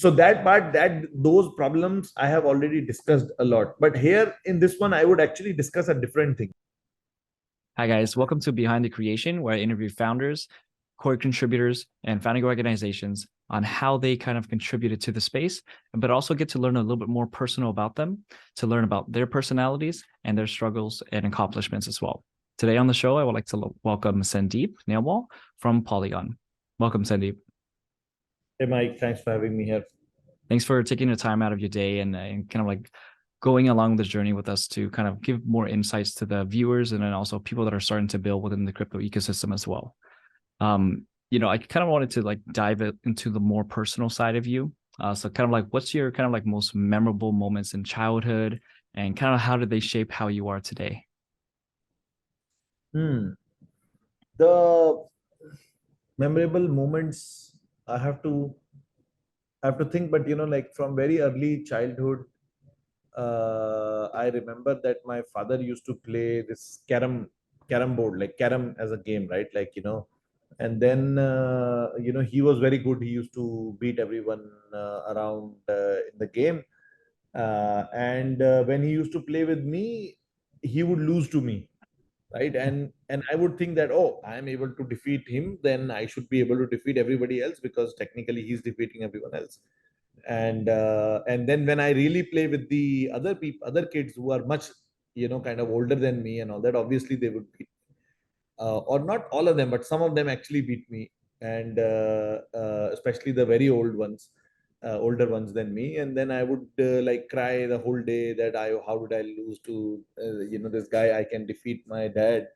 So that part, that those problems I have already discussed a lot. But here in this one, I would actually discuss a different thing. Hi, guys. Welcome to Behind the Creation, where I interview founders, core contributors, and founding organizations on how they kind of contributed to the space, but also get to learn a little bit more personal about them, to learn about their personalities and their struggles and accomplishments as well. Today on the show, I would like to welcome Sandeep Nailwal from Polygon. Welcome, Sandeep. Hey, Mike, thanks for having me here. Thanks for taking the time out of your day and kind of like going along this journey with us to kind of give more insights to the viewers and then also people that are starting to build within the crypto ecosystem as well. I kind of wanted to like dive into the more personal side of you. So kind of like, what's your kind of like most memorable moments in childhood and kind of how did they shape how you are today? The memorable moments, I have to think, but like from very early childhood, I remember that my father used to play this carom board, like carom as a game, right? Like, and then he was very good. He used to beat everyone around in the game. And when he used to play with me, he would lose to me, right? And I would think that, oh, I am able to defeat him, then I should be able to defeat everybody else because technically he's defeating everyone else. And then when I really play with the other kids who are much kind of older than me and all that, obviously they would beat, or not all of them, but some of them actually beat me. And especially the very old ones, older ones than me. And then I would like cry the whole day that I how did I lose to this guy? I can defeat my dad,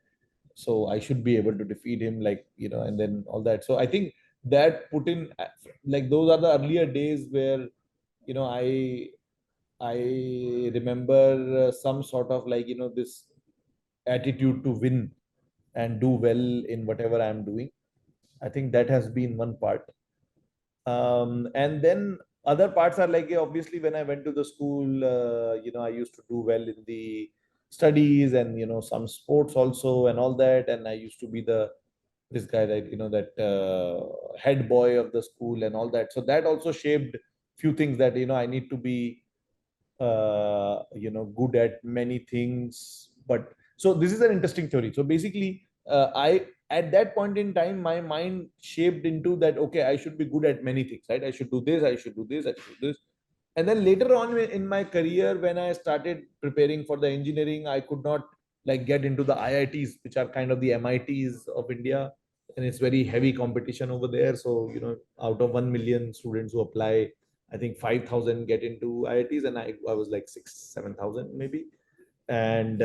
so I should be able to defeat him, like, and then all that. So I think that put in, like, those are the earlier days where you know i I remember some sort of like this attitude to win and do well in whatever I'm doing. I think that has been one part. And then other parts are like, yeah, obviously when I went to the school, I used to do well in the studies and some sports also and all that. And I used to be this guy that that head boy of the school and all that. So that also shaped few things that I need to be good at many things. But so this is an interesting theory. So basically, I at that point in time, my mind shaped into that, okay, I should be good at many things, right? I should do this, I should do this, I should do this. And then later on in my career, when I started preparing for the engineering, I could not like get into the IITs, which are kind of the MITs of India, and it's very heavy competition over there. So out of 1 million students who apply, I think 5,000 get into IITs, and I was like 7,000 maybe. And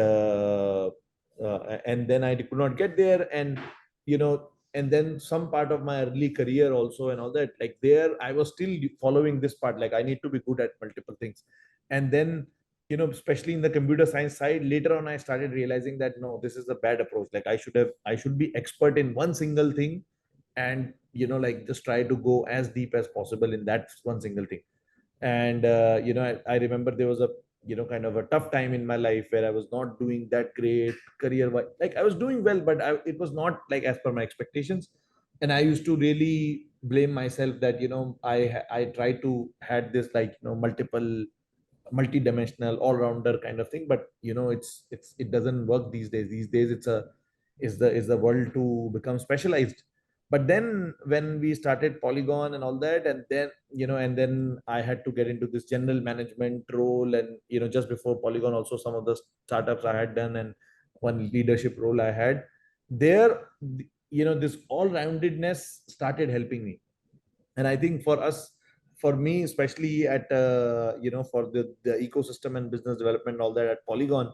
and then I could not get there. And then some part of my early career also and all that, like there I was still following this part, like I need to be good at multiple things. And then especially in the computer science side, later on I started realizing that no, this is a bad approach. Like I should be expert in one single thing, and like just try to go as deep as possible in that one single thing. And I remember there was a kind of a tough time in my life where I was not doing that great career wise. Like I was doing well, but it was not like as per my expectations. And I used to really blame myself that I tried to had this like multiple multi-dimensional all-rounder kind of thing. But it doesn't work these days. It's a is the world to become specialized. But then when we started Polygon and all that, and then and then I had to get into this general management role. And just before Polygon also, some of the startups I had done, and one leadership role I had there, this all-roundedness started helping me. And I think for me especially at for the ecosystem and business development, all that at Polygon,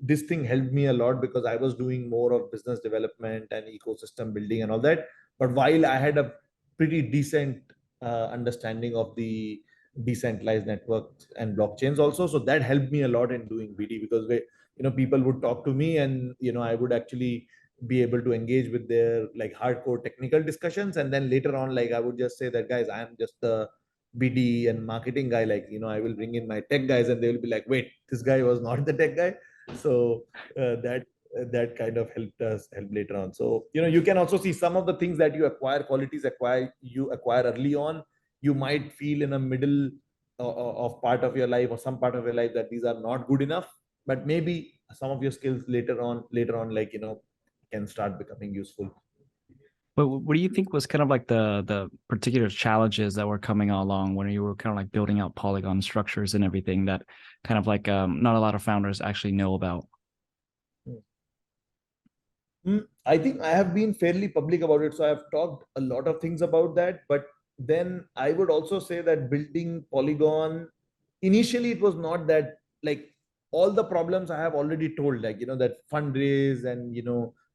this thing helped me a lot because I was doing more of business development and ecosystem building and all that. But while I had a pretty decent understanding of the decentralized networks and blockchains also, so that helped me a lot in doing BD, because people would talk to me, and I would actually be able to engage with their like hardcore technical discussions. And then later on, like I would just say that, guys, I am just the BD and marketing guy. Like I will bring in my tech guys, and they will be like, wait, this guy was not the tech guy. So that kind of help later on. So you can also see some of the things that you acquire, qualities you acquire early on, you might feel in a middle of part of your life or some part of your life that these are not good enough, but maybe some of your skills later on, like, can start becoming useful. But what do you think was kind of like the particular challenges that were coming along when you were kind of like building out Polygon structures and everything that kind of like not a lot of founders actually know about? I think I have been fairly public about it. So I've talked a lot of things about that. But then I would also say that building Polygon, initially it was not that, like, all the problems I have already told, like, that fundraise and,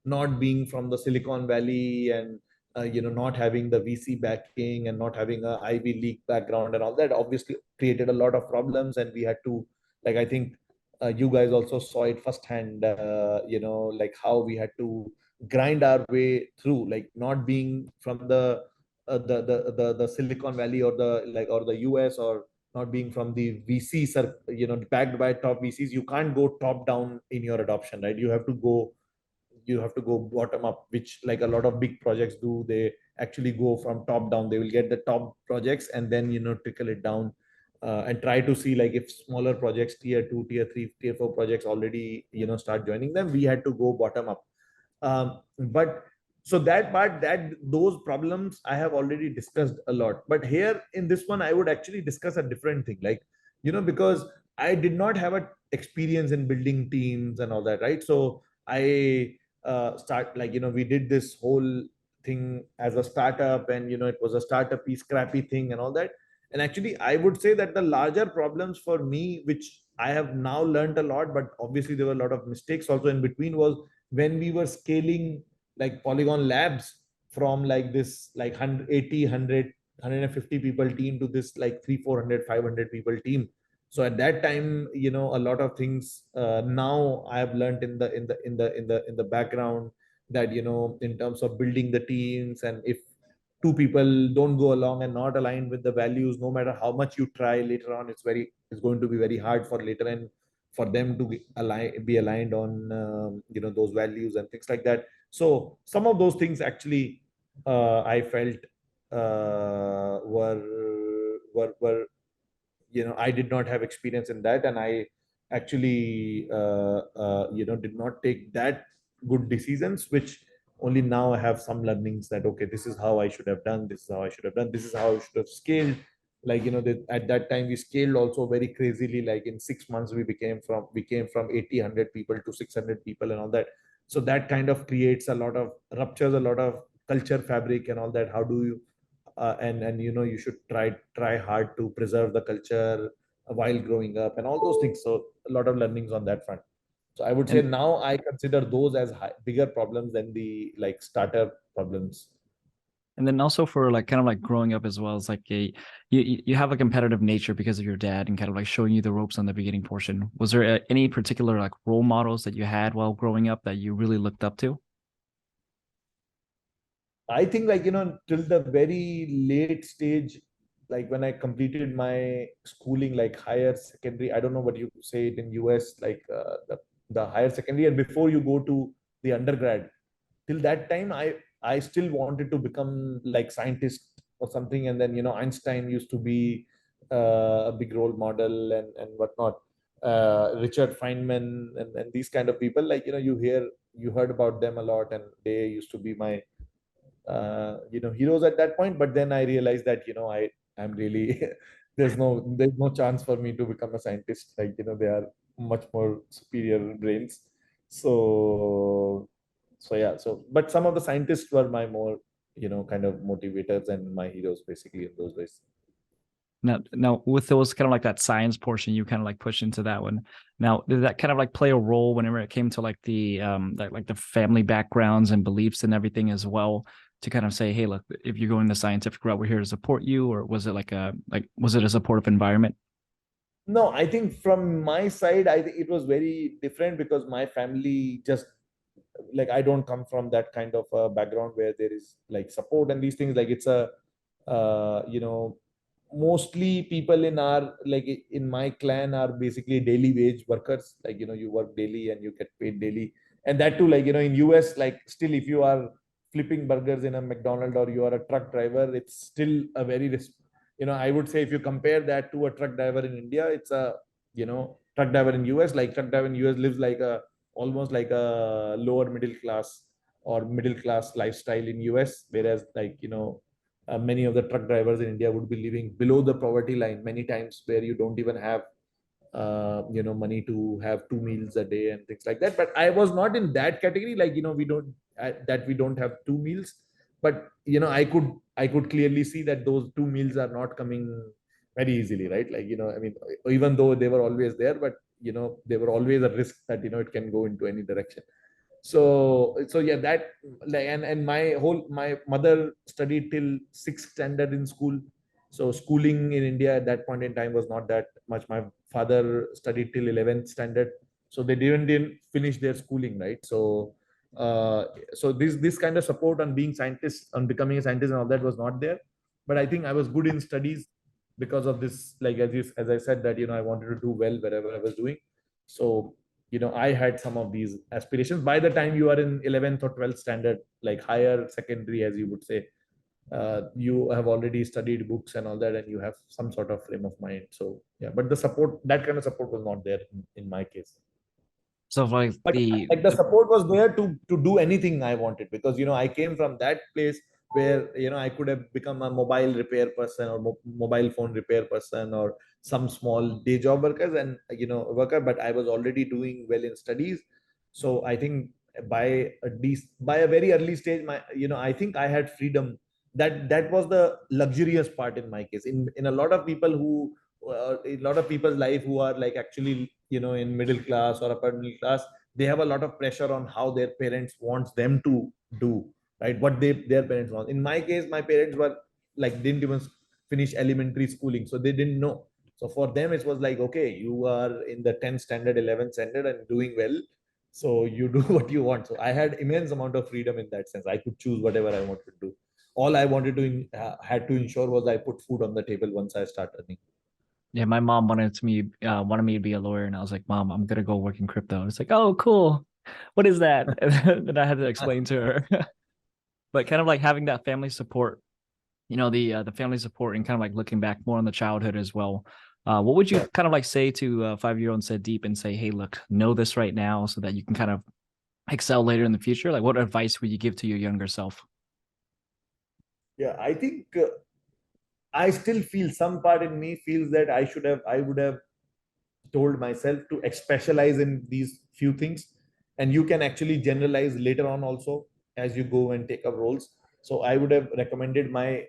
not being from the Silicon Valley and, not having the VC backing and not having a Ivy League background and all that obviously created a lot of problems. And we had to, like, I think you guys also saw it firsthand, like how we had to grind our way through, like not being from the Silicon Valley or the US, or not being from the VCs, or backed by top VCs. You can't go top down in your adoption, right? You have to go bottom up, which, like, a lot of big projects do. They actually go from top down. They will get the top projects and then trickle it down, and try to see, like, if smaller projects, tier 2, tier 3, tier 4 projects already start joining them. We had to go bottom up. But so that part, that those problems I have already discussed a lot. But here in this one, I would actually discuss a different thing, like, because I did not have a experience in building teams and all that, right? So I start, like, we did this whole thing as a startup, and it was a startup-y scrappy thing and all that. And actually, I would say that the larger problems for me, which I have now learned a lot, but obviously there were a lot of mistakes also in between, was when we were scaling, like, Polygon Labs from, like, this, like, 180, 150 people team to this, like, 300, 400, 500 people team. So at that time, a lot of things, now I have learned in the background, that, in terms of building the teams, and if two people don't go along and not aligned with the values, no matter how much you try, later on it's going to be very hard for later, and for them to be aligned on, those values and things like that. So some of those things actually, I felt, were I did not have experience in that, and I actually, did not take that good decisions, which only now I have some learnings that, okay, this is how I should have done, this is how I should have done, this is how I should have scaled. Like, at that time we scaled also very crazily. Like, in 6 months we came from 80, 100 people to 600 people and all that. So that kind of creates a lot of ruptures, a lot of culture fabric and all that. How do you, and you should try hard to preserve the culture while growing up and all those things. So a lot of learnings on that front. So I would say And now I consider those as bigger problems than the, like, starter problems. and then also for like kind of like growing up as well, it's like you have a competitive nature because of your dad and kind of like showing you the ropes on the beginning portion. Was there any particular like role models that you had while growing up that you really looked up to? I think, like, till the very late stage, like when I completed my schooling, like higher secondary, I don't know what you say it in US, like, the higher secondary, and before you go to the undergrad, till that time, I still wanted to become like scientist or something. And then, Einstein used to be a big role model, and whatnot. Richard Feynman, and these kind of people, like, you heard about them a lot, and they used to be my heroes at that point. But then I realized that, I'm really there's no chance for me to become a scientist. Like, they are much more superior brains. So yeah. So, but some of the scientists were my more, kind of motivators and my heroes, basically, in those days. Now with those kind of like that science portion, you kind of like push into that one. Now, did that kind of like play a role whenever it came to like the like the family backgrounds and beliefs and everything as well? To kind of say, hey, look, if you're going the scientific route, we're here to support you, or was it was it a supportive environment? No, I think from my side, I think it was very different, because my family just, like, I don't come from that kind of a background where there is, like, support and these things. Like, it's a, mostly people in our, like, in my clan are basically daily wage workers. Like, you work daily and you get paid daily. And that too, like, in US, like, still, if you are flipping burgers in a McDonald's or you are a truck driver, it's still a very I would say if you compare that to a truck driver in India, it's a, truck driver in US, like truck driver in US lives like a, almost like a lower middle class or middle class lifestyle in US, whereas like, many of the truck drivers in India would be living below the poverty line many times, where you don't even have money to have 2 meals a day and things like that. But I was not in that category, like, we don't have 2 meals. But I could clearly see that those 2 meals are not coming very easily, right? Like, I mean, even though they were always there, but they were always a risk that it can go into any direction. So yeah, that, like, and my mother studied till sixth standard in school. So schooling in India at that point in time was not that much. My father studied till 11th standard, so they didn't finish their schooling, right? So this kind of support on being scientist, on becoming a scientist and all that was not there. But I think I was good in studies because of this, like, as I said, that I wanted to do well wherever I was doing. So I had some of these aspirations. By the time you are in 11th or 12th standard, like higher secondary, as you would say, you have already studied books and all that, and you have some sort of frame of mind. So yeah, but the support, that kind of support was not there in my case. So like But like the support was there to do anything I wanted, because I came from that place where I could have become a mobile repair person, or mobile phone repair person, or some small day job workers and worker. But I was already doing well in studies. So I think by a very early stage, my I think I had freedom. That was the luxurious part in my case. In a lot of people who in a lot of people's life who are like actually in middle class or upper middle class, they have a lot of pressure on how their parents wants them to do, right? What their parents want. In my case, my parents were like, didn't even finish elementary schooling, so they didn't know. So for them it was like, okay, you are in the 10th standard, 11th standard and doing well, so you do what you want. So I had immense amount of freedom in that sense. I could choose whatever I wanted to do. All I wanted to had to ensure was I put food on the table once I start earning. yeah, my mom wanted me to be a lawyer, and I was like, Mom, I'm gonna go work in crypto. It's like, oh, cool. What is that? And then I had to explain to her. But kind of like having that family support, the family support, and kind of like looking back more on the childhood as well. What would you kind of like say to 5-year-old Sandeep and say, hey, look, know this right now so that you can kind of excel later in the future? Like, what advice would you give to your younger self? Yeah, I think I still feel, some part in me feels that I would have told myself to specialize in these few things, and you can actually generalize later on also as you go and take up roles. So I would have recommended my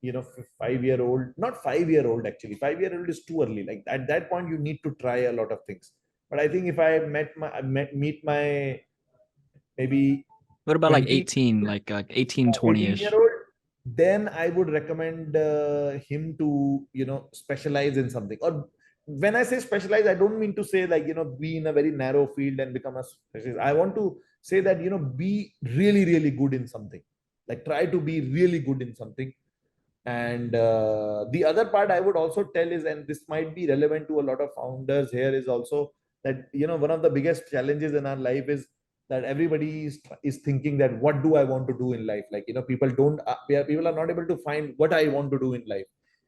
5-year old, not 5-year old, actually 5-year old is too early. Like at that point you need to try a lot of things. But I think if I meet my maybe What about like 20 18, like 18, 20 18 year ish? old, then I would recommend him to specialize in something. Or when I say specialize, I don't mean to say like be in a very narrow field and become a specialist. I want to say that be really really good in something. Like try to be really good in something. And the other part I would also tell is, and this might be relevant to a lot of founders here, is also that one of the biggest challenges in our life is that everybody is thinking that what do I want to do in life. Like people don't people are not able to find what I want to do in life.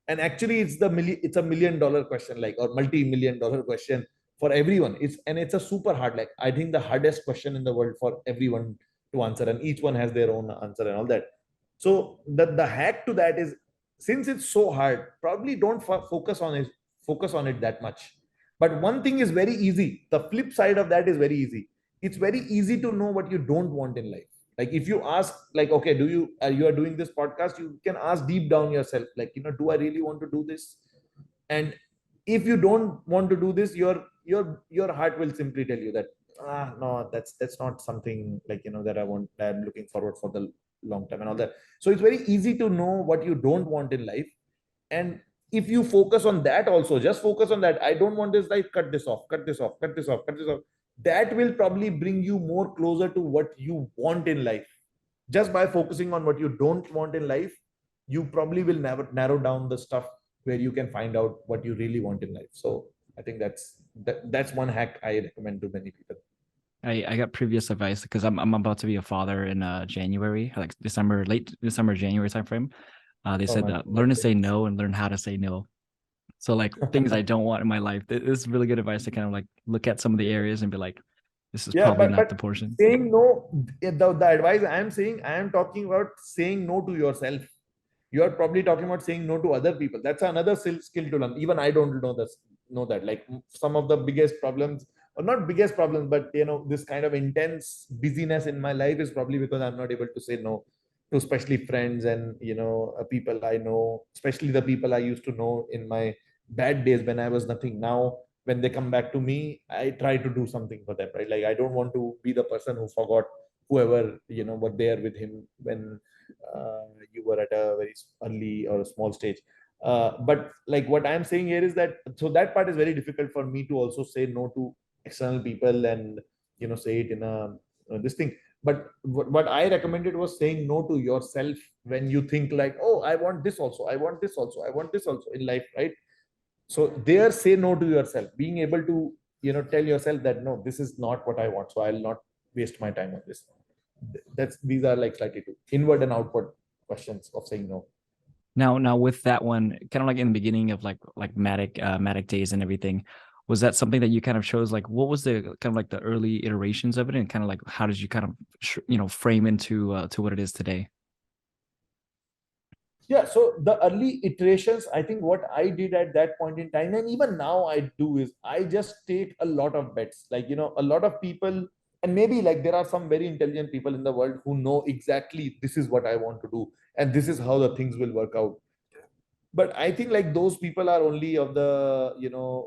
And actually it's a $1 million question, like, or multi-million-dollar question for everyone. It's a super hard, like I think the hardest question in the world for everyone to answer, and each one has their own answer and all that. So the hack to that is, since it's so hard, probably don't focus on it that much. But one thing is very easy. The flip side of that is very easy. It's very easy to know what you don't want in life. Like if you ask, like, okay, do you are doing this podcast, you can ask deep down yourself, like, do I really want to do this? And if you don't want to do this, your heart will simply tell you that, no, that's not something, like, that I'm looking forward for the long term and all that. So it's very easy to know what you don't want in life. And if you focus on that, also just focus on that, I don't want this life, cut this off, cut this off, cut this off, cut this off. That will probably bring you more closer to what you want in life. Just by focusing on what you don't want in life, you probably will never narrow down the stuff where you can find out what you really want in life. So I think that's one hack I recommend to many people. I got previous advice because I'm about to be a father in January, like December, late December, January timeframe. They Oh said my that learn to say goodness. no and learn how to say no. So like things I don't want in my life. This is really good advice to kind of like look at some of the areas and be like, this is Yeah, probably but not the portion. saying no, the advice I am saying, I am talking about saying no to yourself. You are probably talking about saying no to other people. That's another skill to learn. Even I don't know that. Like some of the biggest problems, or not biggest problems, but this kind of intense busyness in my life is probably because I'm not able to say no to especially friends and people I know, especially the people I used to know in my bad days when I was nothing. Now when they come back to me, I try to do something for them, right? Like I don't want to be the person who forgot whoever were there with him when you were at a very early or a small stage. But like what I'm saying here is that, so that part is very difficult for me to also say no to external people and say it in a this thing. But what I recommended was saying no to yourself when you think like, oh, I want this also, I want this also, I want this also in life, right? So there, say no to yourself, being able to tell yourself that no, this is not what I want, so I'll not waste my time on this. That's These are like slightly two inward and outward questions of saying no. Now with that one, kind of like in the beginning of like Matic days and everything, was that something that you kind of chose? Like, what was the kind of like the early iterations of it, and kind of like how did you kind of frame into to what it is today? Yeah, so the early iterations, I think what I did at that point in time, and even now I do, is I just take a lot of bets. Like, a lot of people, and maybe like there are some very intelligent people in the world who know exactly this is what I want to do, and this is how the things will work out. But I think like those people are only of the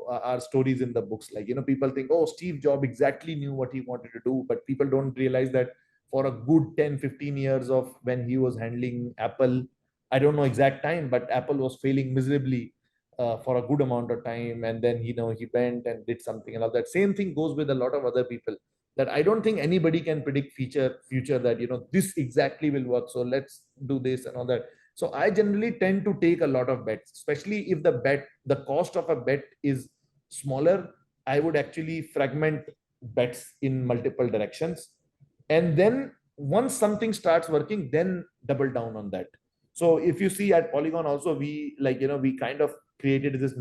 are stories in the books. Like people think, oh, Steve Jobs exactly knew what he wanted to do, but people don't realize that for a good 10-15 years of when he was handling Apple, I don't know exact time, but Apple was failing miserably for a good amount of time, and then he went and did something, and all that same thing goes with a lot of other people, that I don't think anybody can predict future that this exactly will work, so let's do this and all that. So I generally tend to take a lot of bets, especially if the cost of a bet is smaller. I would actually fragment bets in multiple directions. And then once something starts working, then double down on that. So if you see at Polygon also, we kind of created this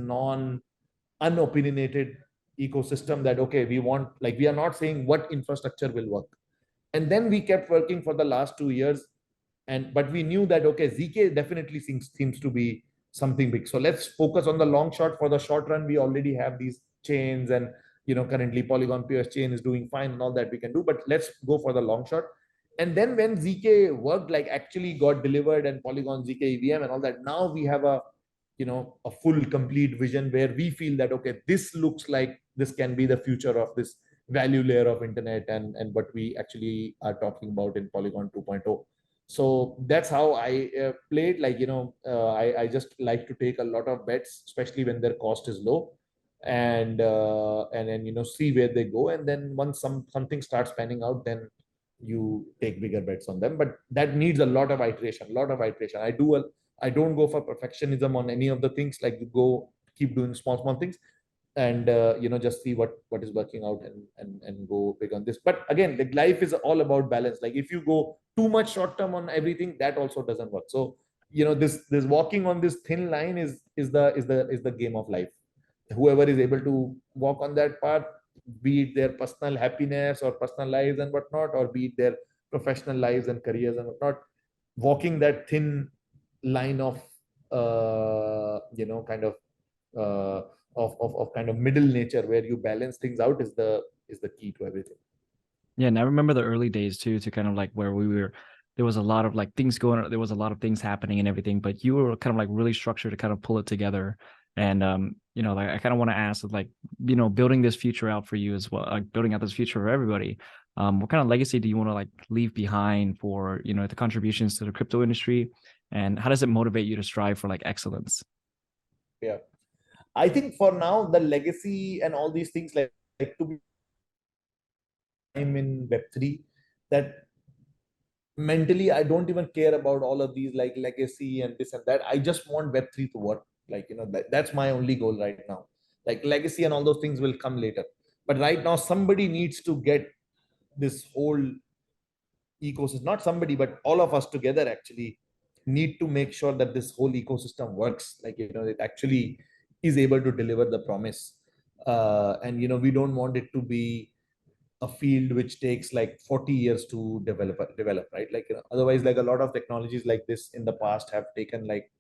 unopinionated ecosystem that, okay, we are not saying what infrastructure will work. And then we kept working for the last 2 years, but we knew that, okay, ZK definitely seems to be something big, so let's focus on the long shot. For the short run, we already have these chains, and currently Polygon POS chain is doing fine and all that we can do, but let's go for the long shot. And then when ZK worked, like actually got delivered, and Polygon ZK EVM and all that, now we have a full complete vision where we feel that, okay, this looks like this can be the future of this value layer of internet, and what we actually are talking about in Polygon 2.0. So that's how I played. Like I just like to take a lot of bets, especially when their cost is low, and then see where they go, and then once something starts panning out, then you take bigger bets on them. But that needs a lot of iteration. I don't go for perfectionism on any of the things. Like you go keep doing small things, and just see what is working out, and go big on this. But again, like life is all about balance. Like if you go too much short term on everything, that also doesn't work. So this walking on this thin line is the game of life. Whoever is able to walk on that path, be it their personal happiness or personal lives and whatnot, or be it their professional lives and careers and whatnot, walking that thin line of kind of uh, of kind of middle nature where you balance things out is the key to everything. Yeah, and I remember the early days too, to kind of like where we were, there was a lot of like things going on, there was a lot of things happening and everything, but you were kind of like really structured to kind of pull it together. And like I kind of want to ask, like, building this future out for you as well, like building out this future for everybody. What kind of legacy do you want to like leave behind for, the contributions to the crypto industry? And how does it motivate you to strive for like excellence? Yeah. I think for now, the legacy and all these things, like to be time in Web3, that mentally I don't even care about all of these like legacy and this and that. I just want Web3 to work. Like, that's my only goal right now. Like legacy and all those things will come later. But right now, somebody needs to get this whole ecosystem, not somebody, but all of us together actually need to make sure that this whole ecosystem works, like, it actually is able to deliver the promise. And we don't want it to be a field which takes like 40 years to develop, right? Like, otherwise, like, a lot of technologies like this in the past have taken like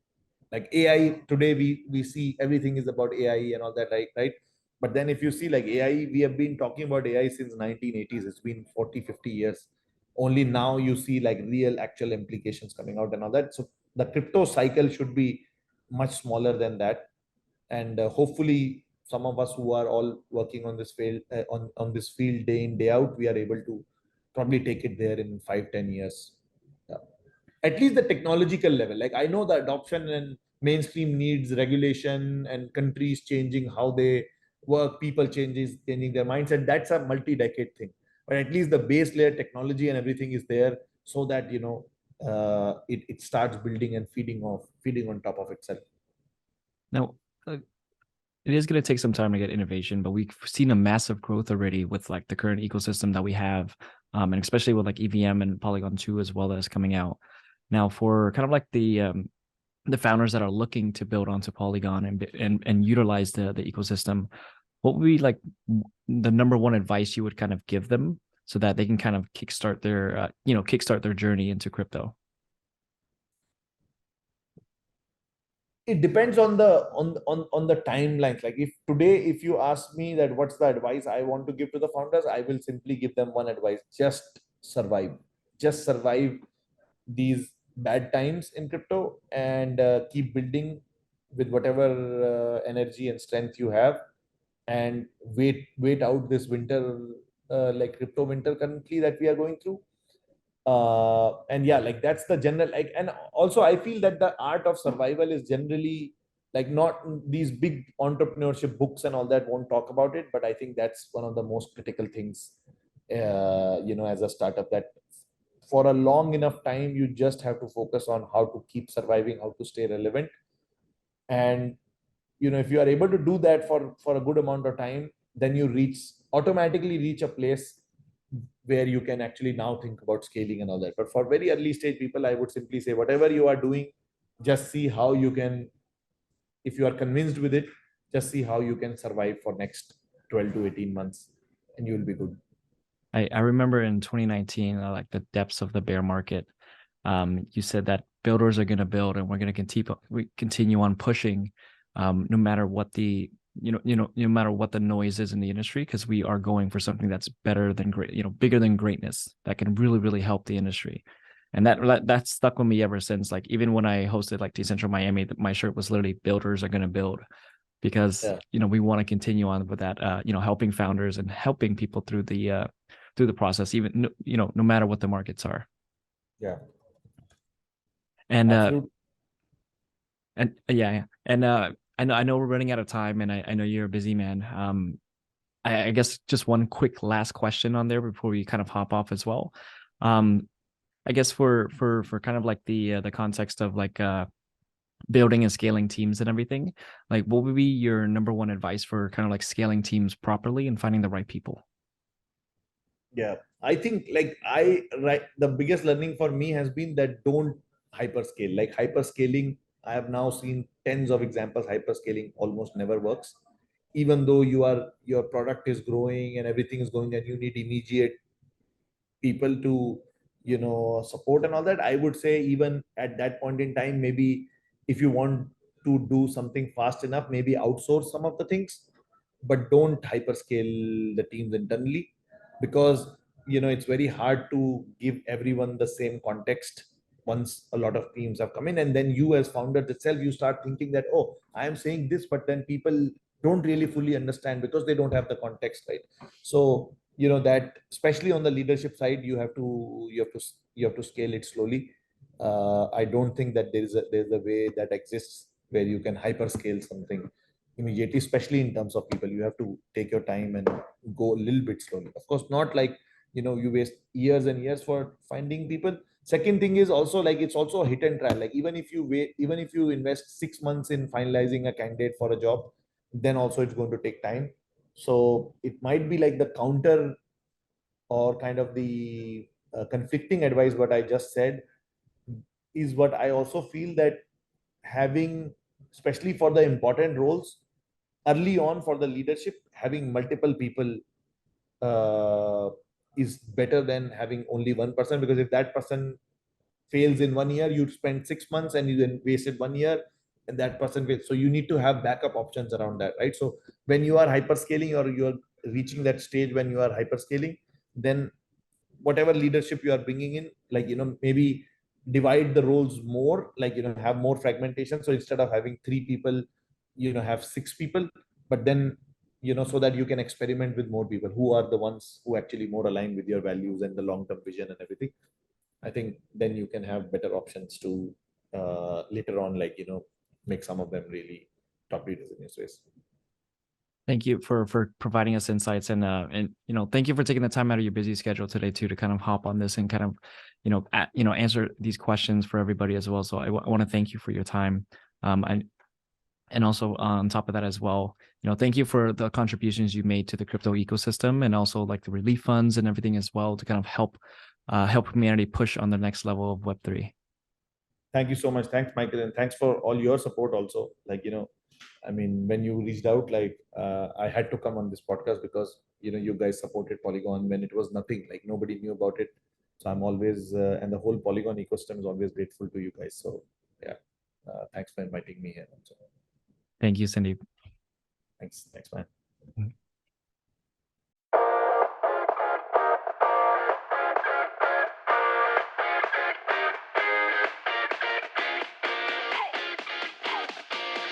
AI. Today we see everything is about AI and all that, right? But then if you see, like, AI, we have been talking about AI since 1980s. It's been 40-50 years. Only now you see like real actual implications coming out and all that. So the crypto cycle should be much smaller than that. And hopefully some of us who are all working on this field, on this field day in day out, we are able to probably take it there in 5-10 years. Yeah. At least the technological level. Like, I know the adoption and mainstream needs regulation and countries changing how they work, people changing their mindset. That's a multi-decade thing. But at least the base layer technology and everything is there, so that it starts building and feeding on top of itself. Now, it is going to take some time to get innovation, but we've seen a massive growth already with like the current ecosystem that we have, and especially with like EVM and Polygon 2 as well that is coming out. Now, for kind of like the founders that are looking to build onto Polygon and utilize the ecosystem, what would be like the number one advice you would kind of give them so that they can kind of kickstart their journey into crypto? It depends on the timelines. Like, if today, if you ask me that what's the advice I want to give to the founders, I will simply give them one advice: just survive these bad times in crypto, and keep building with whatever energy and strength you have, and wait out this winter, like crypto winter currently that we are going through. And yeah, like, that's the general, like. And also, I feel that the art of survival is generally, like, not these big entrepreneurship books and all that won't talk about it, but I think that's one of the most critical things, as a startup, that for a long enough time you just have to focus on how to keep surviving, how to stay relevant. And if you are able to do that for a good amount of time, then you automatically reach a place where you can actually now think about scaling and all that. But for very early stage people, I would simply say, whatever you are doing, just see how you can, if you are convinced with it, just see how you can survive for next 12 to 18 months, and you will be good. I remember in 2019, like the depths of the bear market, you said that builders are going to build and we're going to continue on pushing, no matter what no matter what the noise is in the industry, because we are going for something that's better than great, bigger than greatness, that can really, really help the industry. And that stuck with me ever since. Like, even when I hosted like Decentral Miami, my shirt was literally "Builders are going to build," because Yeah. we want to continue on with that, helping founders and helping people through the process, even no matter what the markets are. Yeah, And absolutely. yeah. And I know we're running out of time, and I know you're a busy man. I guess just one quick last question on there before we kind of hop off as well. I guess for kind of like the context of like building and scaling teams and everything, like, what would be your number one advice for kind of like scaling teams properly and finding the right people? Yeah, I think, like, the biggest learning for me has been that don't hyperscale. Like, hyperscaling, I have now seen tens of examples. Hyperscaling almost never works. Even though your product is growing and everything is going, and you need immediate people to support and all that, I would say, even at that point in time, maybe if you want to do something fast enough, maybe outsource some of the things, but don't hyperscale the teams internally, because it's very hard to give everyone the same context once a lot of teams have come in. And then you, as founder itself, you start thinking that, oh, I am saying this, but then people don't really fully understand because they don't have the context, right? So that, especially on the leadership side, you have to scale it slowly. I don't think that there's a way that exists where you can hyperscale something immediately, especially in terms of people. You have to take your time and go a little bit slowly. Of course, not like you waste years and years for finding people. Second thing is also, like, it's also a hit and try. Like, even if you invest 6 months in finalizing a candidate for a job, then also it's going to take time. So it might be like the counter, or kind of the conflicting advice what I just said. is what I also feel, that having, especially for the important roles early on for the leadership, having multiple people is better than having only one person, because if that person fails in 1 year, you'd spend 6 months and you then wasted 1 year, and that person fails. So you need to have backup options around that, right? So when you are hyperscaling, or you're reaching that stage when you are hyperscaling, then whatever leadership you are bringing in, like, maybe divide the roles more, like, have more fragmentation. So instead of having 3 people, have 6 people, but then, so that you can experiment with more people who are the ones who actually more align with your values and the long-term vision and everything. I think then you can have better options to later on, like, make some of them really top leaders in your space. Thank you for providing us insights, and thank you for taking the time out of your busy schedule today too to kind of hop on this and kind of answer these questions for everybody as well. So I want to thank you for your time, and also on top of that as well, thank you for the contributions you made to the crypto ecosystem, and also like the relief funds and everything as well to kind of help humanity push on the next level of Web3. Thank you so much. Thanks, Michael, and thanks for all your support also. Like, I mean, when you reached out, like, I had to come on this podcast because, you guys supported Polygon when it was nothing, like nobody knew about it. So I'm always, and the whole Polygon ecosystem is always grateful to you guys. So yeah, thanks for inviting me here also. Thank you, Sandeep. Thanks, man. Mhm.